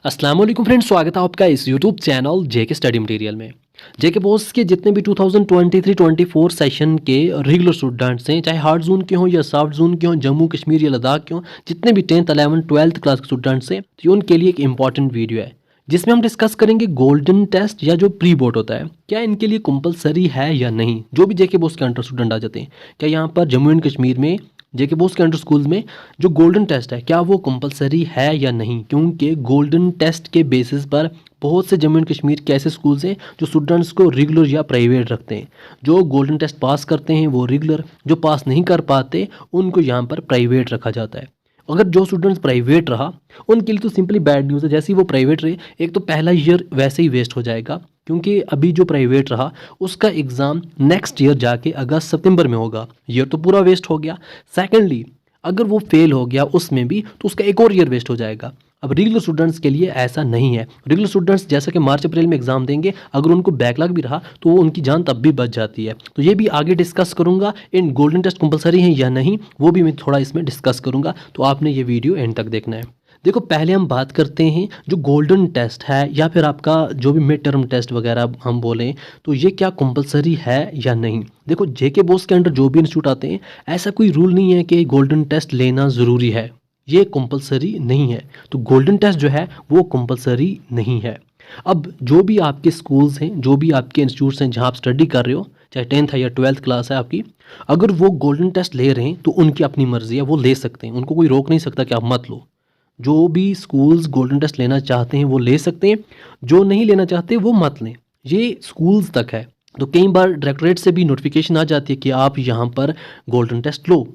अस्सलाम वालेकुम फ्रेंड्स, स्वागत है आपका इस यूट्यूब चैनल जेके स्टडी मटेरियल में। जेके बोस के जितने भी 2023-24 सेशन के रेगुलर स्टूडेंट्स हैं, चाहे हार्ड जोन के हों या सॉफ्ट जोन के हों, जम्मू कश्मीर या लद्दाख के हों, जितने भी 10th 11th 12th क्लास के स्टूडेंट्स हैं, तो उनके लिए एक इंपॉर्टेंट वीडियो है जिसमें हम डिस्कस करेंगे गोल्डन टेस्ट या जो प्री बोर्ड होता है, क्या इनके लिए कंपलसरी है या नहीं। जो भी जेके बोस के अंडर स्टूडेंट आ जाते हैं, क्या यहाँ पर जम्मू एंड कश्मीर में जेके बोस के अंडर स्कूल्स में जो गोल्डन टेस्ट है क्या वो कंपलसरी है या नहीं, क्योंकि गोल्डन टेस्ट के बेसिस पर बहुत से जम्मू एंड कश्मीर के ऐसे स्कूल्स हैं जो स्टूडेंट्स को रेगुलर या प्राइवेट रखते हैं। जो गोल्डन टेस्ट पास करते हैं वो रेगुलर, जो पास नहीं कर पाते उनको यहाँ पर प्राइवेट रखा जाता है। अगर जो स्टूडेंट्स प्राइवेट रहा उनके लिए तो सिंपली बैड न्यूज़ है। जैसे ही वो प्राइवेट रहे, एक तो पहला ईयर वैसे ही वेस्ट हो जाएगा, क्योंकि अभी जो प्राइवेट रहा उसका एग्ज़ाम नेक्स्ट ईयर जाके अगस्त सितंबर में होगा, ईयर तो पूरा वेस्ट हो गया। सेकेंडली अगर वो फेल हो गया उसमें भी तो उसका एक और ईयर वेस्ट हो जाएगा। अब रेगुलर स्टूडेंट्स के लिए ऐसा नहीं है। रेगुलर स्टूडेंट्स जैसा कि मार्च अप्रैल में एग्जाम देंगे, अगर उनको बैकलॉग भी रहा तो वो उनकी जान तब भी बच जाती है। तो ये भी आगे डिस्कस करूंगा, इन गोल्डन टेस्ट कंपलसरी है या नहीं वो भी मैं थोड़ा इसमें डिस्कस करूंगा, तो आपने ये वीडियो एंड तक देखना है। देखो, पहले हम बात करते हैं जो गोल्डन टेस्ट है या फिर आपका जो भी मिड टर्म टेस्ट वगैरह हम बोलें, तो ये क्या कंपलसरी है या नहीं। देखो, जेके बोस के अंडर जो भी इंस्टीट्यूट आते हैं, ऐसा कोई रूल नहीं है कि गोल्डन टेस्ट लेना ज़रूरी है, ये कंपलसरी नहीं है। तो गोल्डन टेस्ट जो है वो कंपलसरी नहीं है। अब जो भी आपके स्कूल्स हैं, जो भी आपके इंस्टीट्यूट्स हैं जहाँ आप स्टडी कर रहे हो, चाहे 10th है या 12th क्लास है आपकी, अगर वो गोल्डन टेस्ट ले रहे हैं तो उनकी अपनी मर्जी है, वो ले सकते हैं, उनको कोई रोक नहीं सकता कि आप मत लो। जो भी स्कूल्स गोल्डन टेस्ट लेना चाहते हैं वो ले सकते हैं, जो नहीं लेना चाहते वो मत लें। ये स्कूल्स तक है। तो कई बार डायरेक्टरेट से भी नोटिफिकेशन आ जाती है कि आप यहाँ पर गोल्डन टेस्ट लो,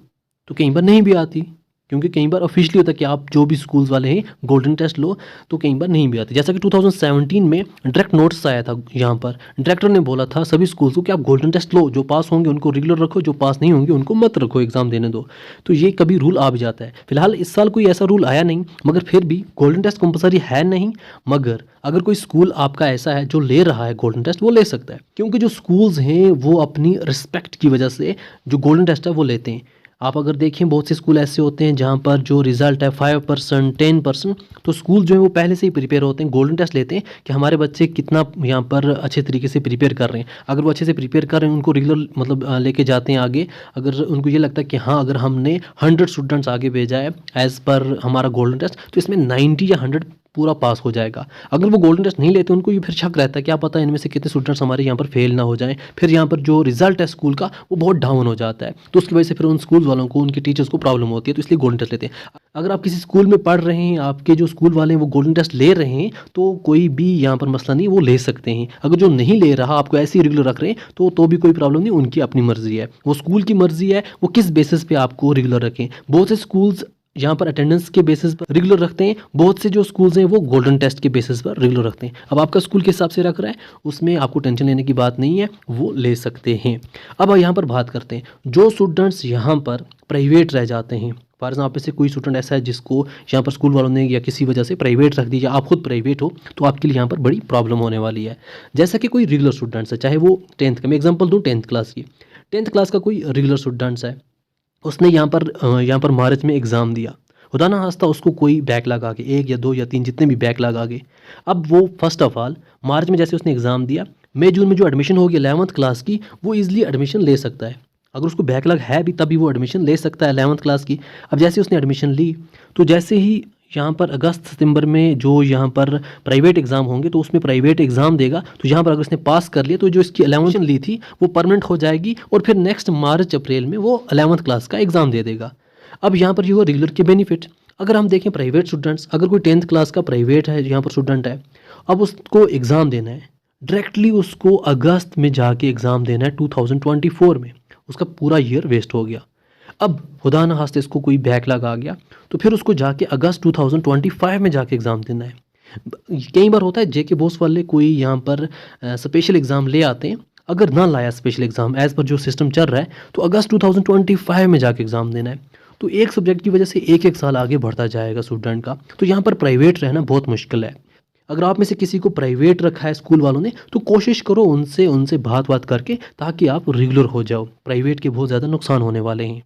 तो कई बार नहीं भी आती, क्योंकि कई बार ऑफिशियली होता है कि आप जो भी स्कूल्स वाले हैं गोल्डन टेस्ट लो, तो कई बार नहीं भी आती। जैसा कि 2017 में डायरेक्ट नोटिस आया था, यहाँ पर डायरेक्टर ने बोला था सभी स्कूल्स को कि आप गोल्डन टेस्ट लो, जो पास होंगे उनको रेगुलर रखो, जो पास नहीं होंगे उनको मत रखो, एग्जाम देने दो। तो ये कभी रूल आ भी जाता है। फिलहाल इस साल कोई ऐसा रूल आया नहीं, मगर फिर भी गोल्डन टेस्ट कंपलसरी है नहीं। मगर अगर कोई स्कूल आपका ऐसा है जो ले रहा है गोल्डन टेस्ट, वो ले सकता है, क्योंकि जो स्कूल्स हैं वो अपनी रिस्पेक्ट की वजह से जो गोल्डन टेस्ट है वो लेते हैं। आप अगर देखें, बहुत से स्कूल ऐसे होते हैं जहाँ पर जो रिज़ल्ट है 5% 10%, तो स्कूल जो है वो पहले से ही प्रिपेयर होते हैं, गोल्डन टेस्ट लेते हैं कि हमारे बच्चे कितना यहाँ पर अच्छे तरीके से प्रिपेयर कर रहे हैं। अगर वो अच्छे से प्रिपेयर कर रहे हैं, उनको रेगुलर मतलब लेके जाते हैं आगे। अगर उनको ये लगता है कि हाँ, अगर हमने 100 स्टूडेंट्स आगे भेजा है एज़ पर हमारा गोल्डन टेस्ट, तो इसमें 90 या 100 पूरा पास हो जाएगा। अगर वो गोल्डन टेस्ट नहीं लेते, उनको ये फिर शक रहता है, क्या पता इनमें से कितने स्टूडेंट्स हमारे यहाँ पर फेल ना हो जाएं, फिर यहाँ पर जो रिजल्ट है स्कूल का वो बहुत डाउन हो जाता है। तो उसकी वजह से फिर उन स्कूल वालों को, उनके टीचर्स को प्रॉब्लम होती है, तो इसलिए गोल्डन टेस्ट लेते हैं। अगर आप किसी स्कूल में पढ़ रहे हैं, आपके जो स्कूल वाले हैं वो गोल्डन टेस्ट ले रहे हैं, तो कोई भी यहाँ पर मसला नहीं, वो ले सकते हैं। अगर जो नहीं ले रहा, आपको ऐसे ही रेगुलर रख रहे हैं, तो भी कोई प्रॉब्लम नहीं, उनकी अपनी मर्जी है, वो स्कूल की मर्जी है, वो किस बेसिस पे आपको रेगुलर रखें। बहुत से स्कूल्स यहाँ पर अटेंडेंस के बेसिस पर रेगुलर रखते हैं, बहुत से जो स्कूल्स हैं वो गोल्डन टेस्ट के बेसिस पर रेगुलर रखते हैं। अब आपका स्कूल किस हिसाब से रख रहा है, उसमें आपको टेंशन लेने की बात नहीं है, वो ले सकते हैं। अब यहाँ पर बात करते हैं जो स्टूडेंट्स यहाँ पर प्राइवेट रह जाते हैं। फॉर एग्जाम्पल, आप में से कोई स्टूडेंट ऐसा है जिसको यहाँ पर स्कूल वालों ने या किसी वजह से प्राइवेट रख दी, या आप खुद प्राइवेट हो, तो आपके लिए यहाँ पर बड़ी प्रॉब्लम होने वाली है। जैसा कि कोई रेगुलर स्टूडेंट्स है, चाहे वो 10th का, मैं एग्जाम्पल दूँ 10th क्लास की, 10th क्लास का कोई रेगुलर स्टूडेंट्स है, उसने यहाँ पर मार्च में एग्ज़ाम दिया, खुदा ना खास्ता उसको कोई बैकलॉग आ गए, 1 या 2 या 3 जितने भी बैकलॉग आ गए। अब वो फर्स्ट ऑफ ऑल मार्च में जैसे उसने एग्ज़ाम दिया, मई जून में जो एडमिशन होगी 11th क्लास की, वो ईजिली एडमिशन ले सकता है। अगर उसको बैकलॉग है भी तभी वो एडमिशन ले सकता है 11th क्लास की। अब जैसे उसने एडमिशन ली, तो जैसे ही यहाँ पर अगस्त सितंबर में जो यहाँ पर प्राइवेट एग्ज़ाम होंगे, तो उसमें प्राइवेट एग्ज़ाम देगा, तो यहाँ पर अगर उसने पास कर लिया तो जो इसकी 11th ली थी वो परमानेंट हो जाएगी, और फिर नेक्स्ट मार्च अप्रैल में वो 11th क्लास का एग्ज़ाम दे देगा। अब यहाँ पर ये हुआ रेगुलर के बेनिफिट। अगर हम देखें प्राइवेट स्टूडेंट्स, अगर कोई 10th क्लास का प्राइवेट है यहाँ पर स्टूडेंट है, अब उसको एग्ज़ाम देना है, डायरेक्टली उसको अगस्त में जाके एग्ज़ाम देना है 2024 में, उसका पूरा ईयर वेस्ट हो गया। अब खुदा न खास्ते इसको कोई बैकलॉग आ गया, तो फिर उसको जाके अगस्त 2025 में जाके एग्ज़ाम देना है। कई बार होता है जेके बोस वाले कोई यहाँ पर स्पेशल एग्ज़ाम ले आते हैं, अगर ना लाया स्पेशल एग्ज़ाम एज़ पर जो सिस्टम चल रहा है, तो अगस्त 2025 में जाके एग्ज़ाम देना है। तो एक सब्जेक्ट की वजह से एक साल आगे बढ़ता जाएगा स्टूडेंट का। तो यहाँ पर प्राइवेट रहना बहुत मुश्किल है। अगर आप में से किसी को प्राइवेट रखा है स्कूल वालों ने, तो कोशिश करो उनसे बात करके, ताकि आप रेगुलर हो जाओ। प्राइवेट के बहुत ज़्यादा नुकसान होने वाले हैं।